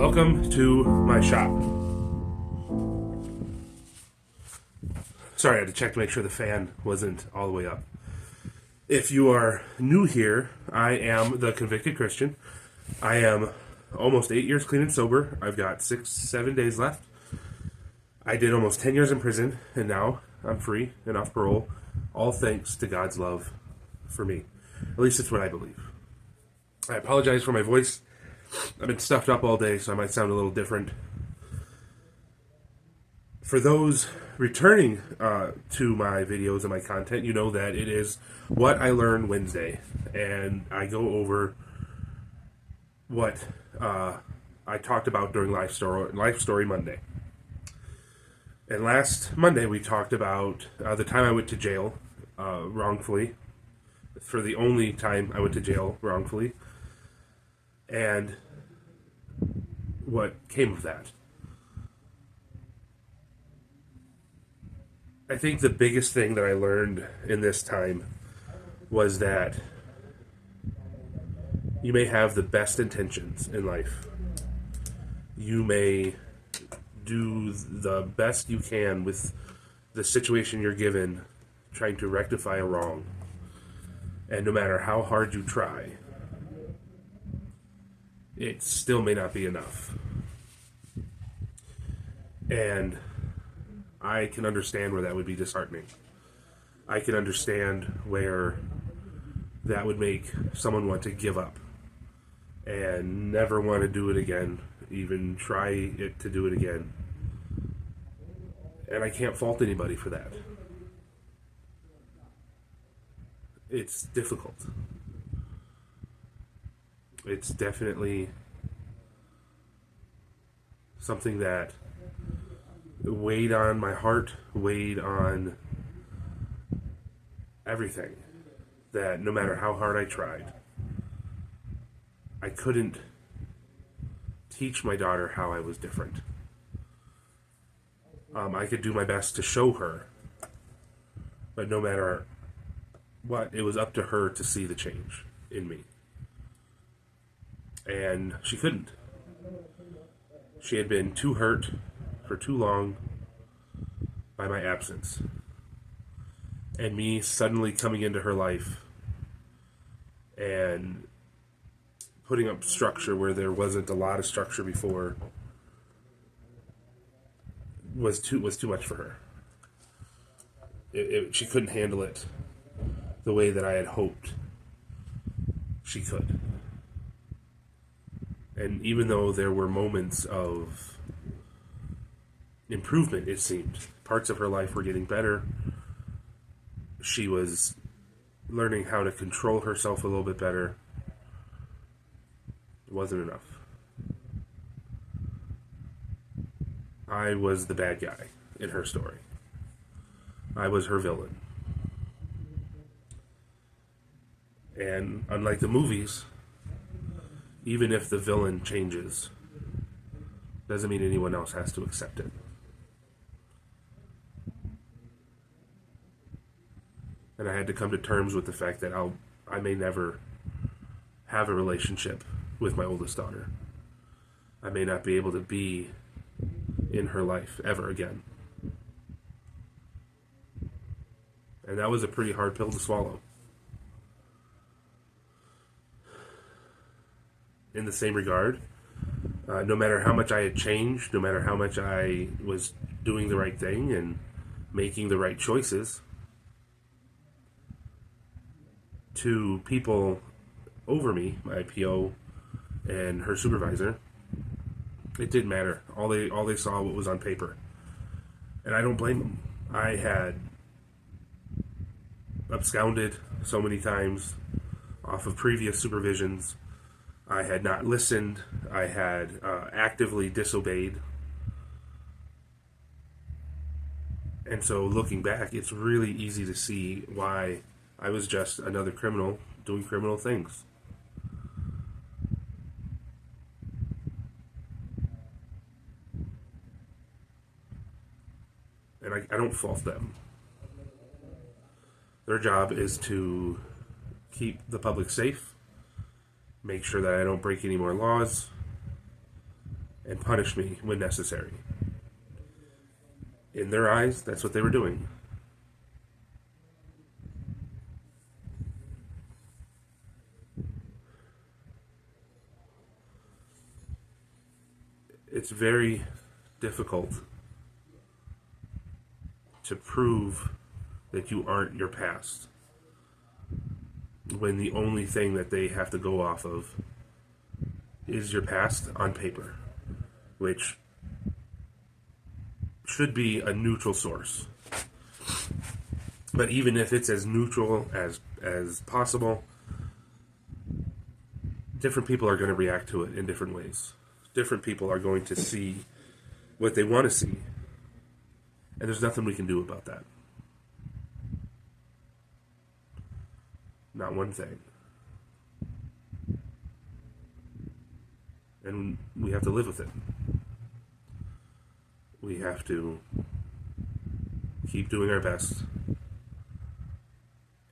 Welcome to my shop. Sorry, I had to check to make sure the fan wasn't all the way up. If you are new here, I am the convicted Christian. I am almost 8 years clean and sober. I've got 6-7 days left. I did almost 10 years in prison, and now I'm free and off parole, all thanks to God's love for me. At least it's what I believe. I apologize for my voice. I've been stuffed up all day, so I might sound a little different. For those returning to my videos and my content, you know that it is What I Learned Wednesday, and I go over what I talked about during Life Story Monday. And last Monday we talked about the time I went to jail wrongfully, for the only time I went to jail wrongfully, and what came of that. I think the biggest thing that I learned in this time was that you may have the best intentions in life. You may do the best you can with the situation you're given, trying to rectify a wrong. And no matter how hard you try, it still may not be enough. And I can understand where that would be disheartening. I can understand where that would make someone want to give up and never want to do it again, even try it to do it again. And I can't fault anybody for that. It's difficult. It's definitely something that weighed on my heart, weighed on everything. That no matter how hard I tried, I couldn't teach my daughter how I was different. I could do my best to show her, but no matter what, it was up to her to see the change in me. And she couldn't. She had been too hurt for too long by my absence. And me suddenly coming into her life and putting up structure where there wasn't a lot of structure before was too much for her. She couldn't handle it the way that I had hoped she could. And even though there were moments of improvement, it seemed, parts of her life were getting better, she was learning how to control herself a little bit better. It wasn't enough. I was the bad guy in her story. I was her villain. And unlike the movies, even if the villain changes, doesn't mean anyone else has to accept it. And I had to come to terms with the fact that I may never have a relationship with my oldest daughter. I may not be able to be in her life ever again. And that was a pretty hard pill to swallow. In the same regard, no matter how much I had changed, no matter how much I was doing the right thing and making the right choices, to people over me, my PO and her supervisor, it didn't matter. All they saw what was on paper. And I don't blame them. I had absconded so many times off of previous supervisions. I had not listened. I had actively disobeyed. And so looking back, it's really easy to see why I was just another criminal doing criminal things. And I don't fault them. Their job is to keep the public safe, make sure that I don't break any more laws, and punish me when necessary. In their eyes, that's what they were doing. It's very difficult to prove that you aren't your past when the only thing that they have to go off of is your past on paper, which should be a neutral source. But even if it's as neutral as possible, different people are going to react to it in different ways. Different people are going to see what they want to see, and there's nothing we can do about that. Not one thing. And we have to live with it. We have to keep doing our best.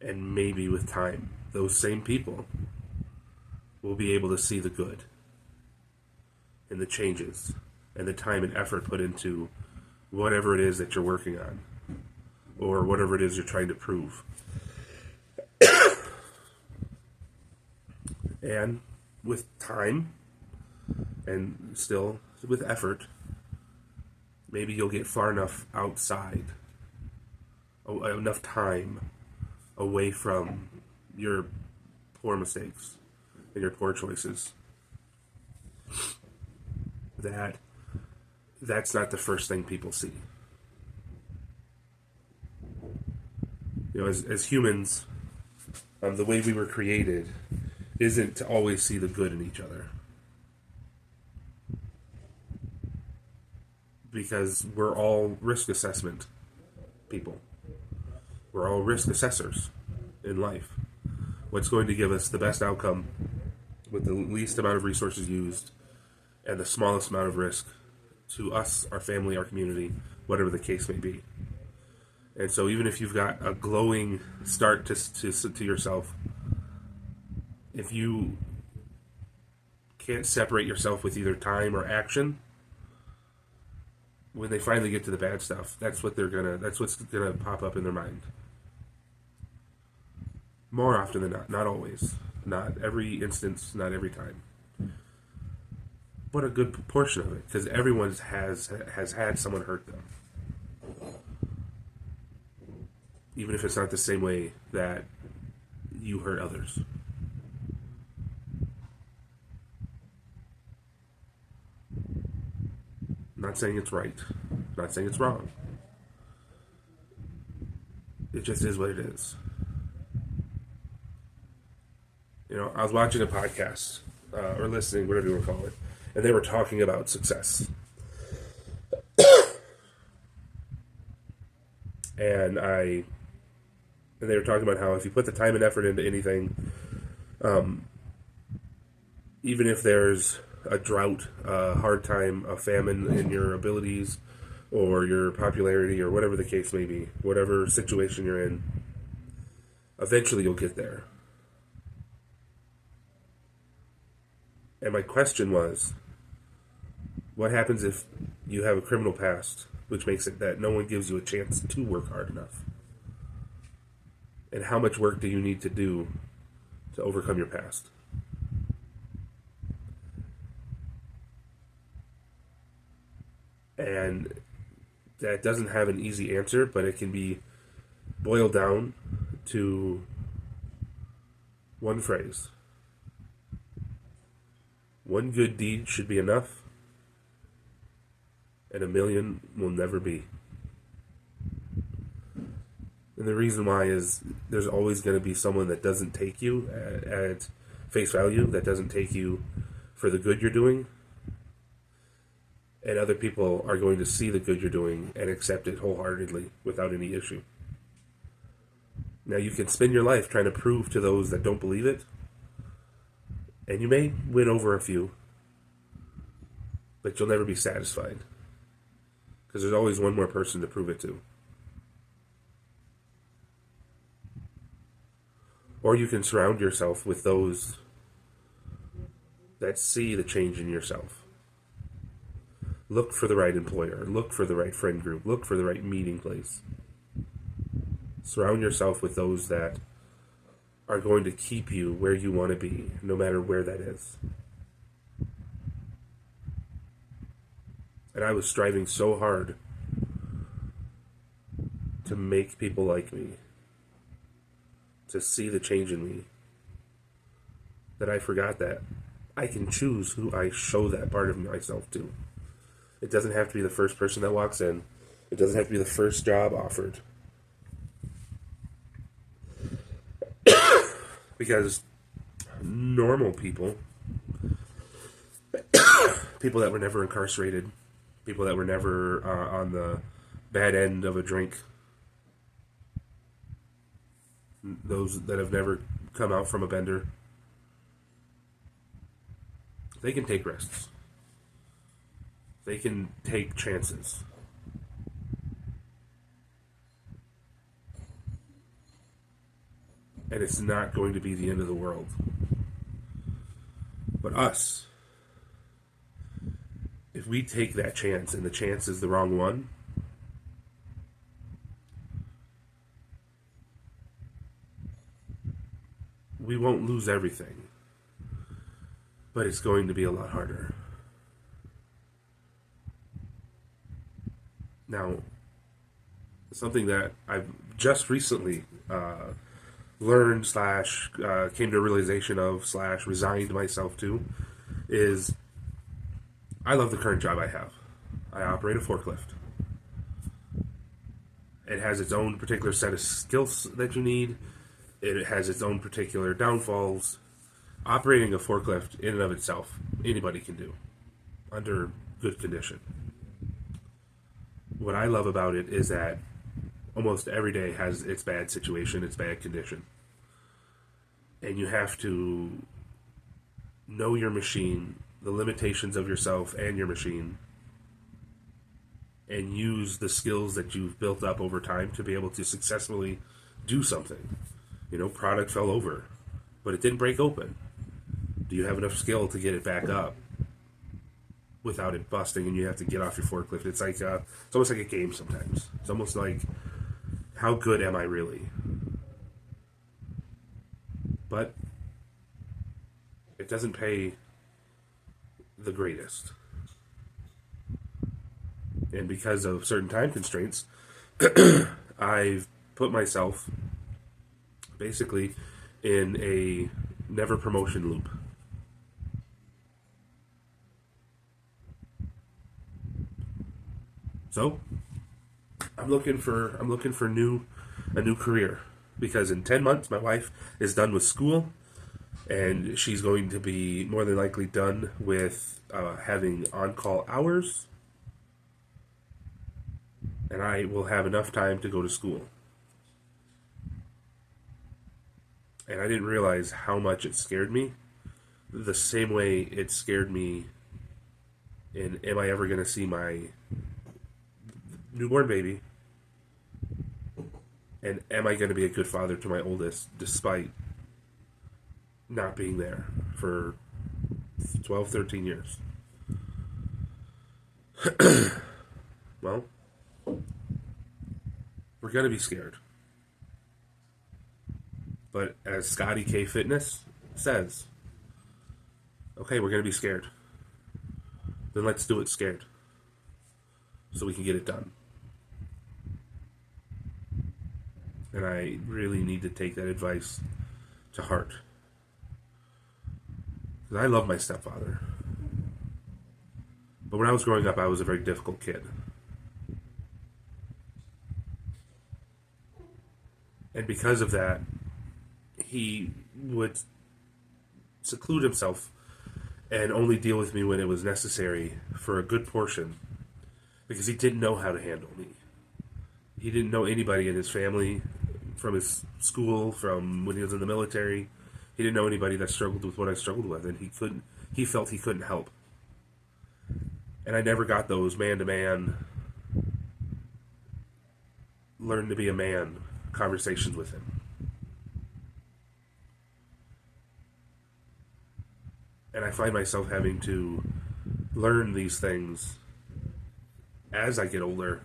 And maybe with time, those same people will be able to see the good and the changes and the time and effort put into whatever it is that you're working on or whatever it is you're trying to prove. And with time and still with effort, maybe you'll get far enough outside, enough time away from your poor mistakes and your poor choices, that's not the first thing people see. You know, as humans, the way we were created isn't to always see the good in each other. Because we're all risk assessment people. We're all risk assessors in life. What's going to give us the best outcome with the least amount of resources used and the smallest amount of risk to us, our family, our community, whatever the case may be. And so even if you've got a glowing start to yourself, if you can't separate yourself with either time or action, when they finally get to the bad stuff, that's what's gonna pop up in their mind. More often than not always. Not every instance, not every time. But a good portion of it, because everyone has had someone hurt them. Even if it's not the same way that you hurt others. Not saying it's right. Not saying it's wrong. It just is what it is. You know, I was watching a podcast, or listening, whatever you want to call it, and they were talking about success. and they were talking about how if you put the time and effort into anything, even if there's a drought, a hard time, a famine in your abilities or your popularity or whatever the case may be, whatever situation you're in, eventually you'll get there. And my question was, what happens if you have a criminal past, which makes it that no one gives you a chance to work hard enough? And how much work do you need to do to overcome your past? And that doesn't have an easy answer, but it can be boiled down to one phrase. One good deed should be enough, and 1,000,000 will never be. And the reason why is there's always going to be someone that doesn't take you at face value, that doesn't take you for the good you're doing, and other people are going to see the good you're doing and accept it wholeheartedly without any issue. Now, you can spend your life trying to prove to those that don't believe it, and you may win over a few, but you'll never be satisfied, because there's always one more person to prove it to. Or you can surround yourself with those that see the change in yourself Look for the right employer. Look for the right friend group. Look for the right meeting place. Surround yourself with those that are going to keep you where you want to be, no matter where that is. And I was striving so hard to make people like me, to see the change in me, that I forgot that I can choose who I show that part of myself to. It doesn't have to be the first person that walks in. It doesn't have to be the first job offered. Because normal people, people that were never incarcerated, people that were never on the bad end of a drink, those that have never come out from a bender, they can take risks. They can take chances. And it's not going to be the end of the world. But us, if we take that chance and the chance is the wrong one, we won't lose everything. But it's going to be a lot harder. Now, something that I've just recently learned / came to a realization of / resigned myself to is I love the current job I have. I operate a forklift. It has its own particular set of skills that you need. It has its own particular downfalls. Operating a forklift in and of itself, anybody can do under good condition. What I love about it is that almost every day has its bad situation, its bad condition. And you have to know your machine, the limitations of yourself and your machine, and use the skills that you've built up over time to be able to successfully do something. You know, product fell over, but it didn't break open. Do you have enough skill to get it back up without it busting and you have to get off your forklift? It's like it's almost like a game sometimes. It's almost like, how good am I really? But it doesn't pay the greatest. And because of certain time constraints, I've put myself basically in a never promotion loop. So I'm looking for a new career, because in 10 months my wife is done with school, and she's going to be more than likely done with having on-call hours, and I will have enough time to go to school. And I didn't realize how much it scared me, the same way it scared me in am I ever going to see my newborn baby, and am I going to be a good father to my oldest despite not being there for 12, 13 years. Well, we're going to be scared. But as Scotty K Fitness says, okay, we're going to be scared. Then let's do it scared, so we can get it done. And I really need to take that advice to heart. Because I love my stepfather. But when I was growing up, I was a very difficult kid. And because of that, he would seclude himself and only deal with me when it was necessary for a good portion, because he didn't know how to handle me. He didn't know anybody in his family, from his school, from when he was in the military. He didn't know anybody that struggled with what I struggled with, and he felt he couldn't help. And I never got those man-to-man, learn to be a man conversations with him. And I find myself having to learn these things as I get older,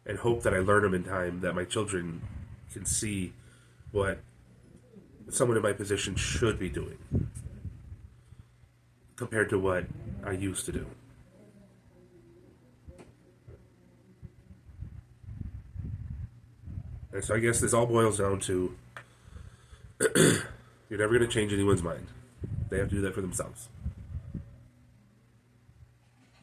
and hope that I learn them in time, that my children can see what someone in my position should be doing compared to what I used to do. And so I guess this all boils down to you're never going to change anyone's mind. They have to do that for themselves.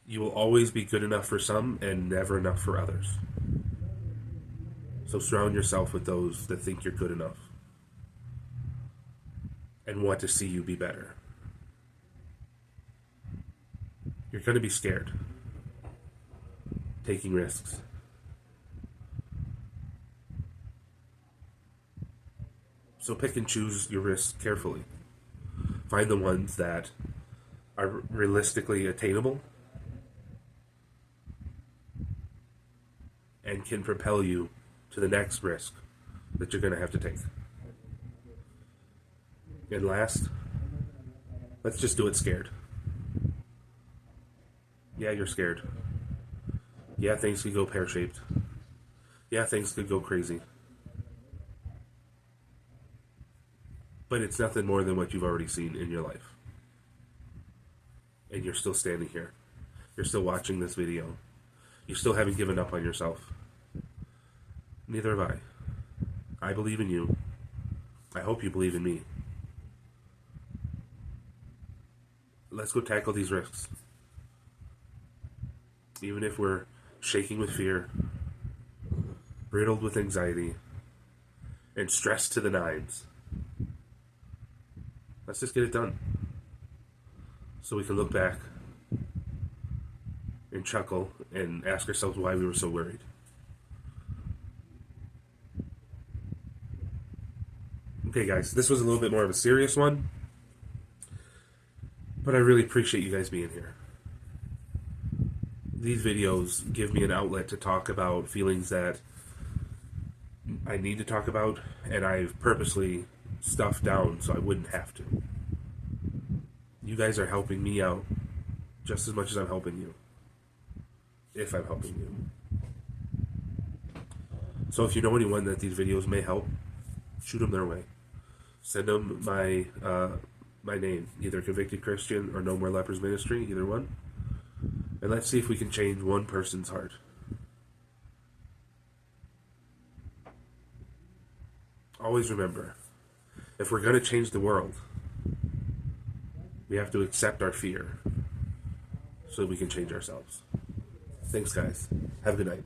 You will always be good enough for some and never enough for others. So surround yourself with those that think you're good enough and want to see you be better. You're going to be scared, taking risks. So pick and choose your risks carefully. Find the ones that are realistically attainable and can propel you to the next risk that you're going to have to take. And last, let's just do it scared. Yeah, you're scared. Yeah, things could go pear-shaped. Yeah, things could go crazy. But it's nothing more than what you've already seen in your life. And you're still standing here. You're still watching this video. You still haven't given up on yourself. Neither have I. I believe in you. I hope you believe in me. Let's go tackle these risks. Even if we're shaking with fear, riddled with anxiety, and stressed to the nines. Let's just get it done. So we can look back and chuckle and ask ourselves why we were so worried. Okay, guys, this was a little bit more of a serious one, but I really appreciate you guys being here. These videos give me an outlet to talk about feelings that I need to talk about, and I've purposely stuffed down so I wouldn't have to. You guys are helping me out just as much as I'm helping you, if I'm helping you. So if you know anyone that these videos may help, shoot them their way. Send them my name, either Convicted Christian or No More Lepers Ministry, either one. And let's see if we can change one person's heart. Always remember, if we're going to change the world, we have to accept our fear so we can change ourselves. Thanks, guys. Have a good night.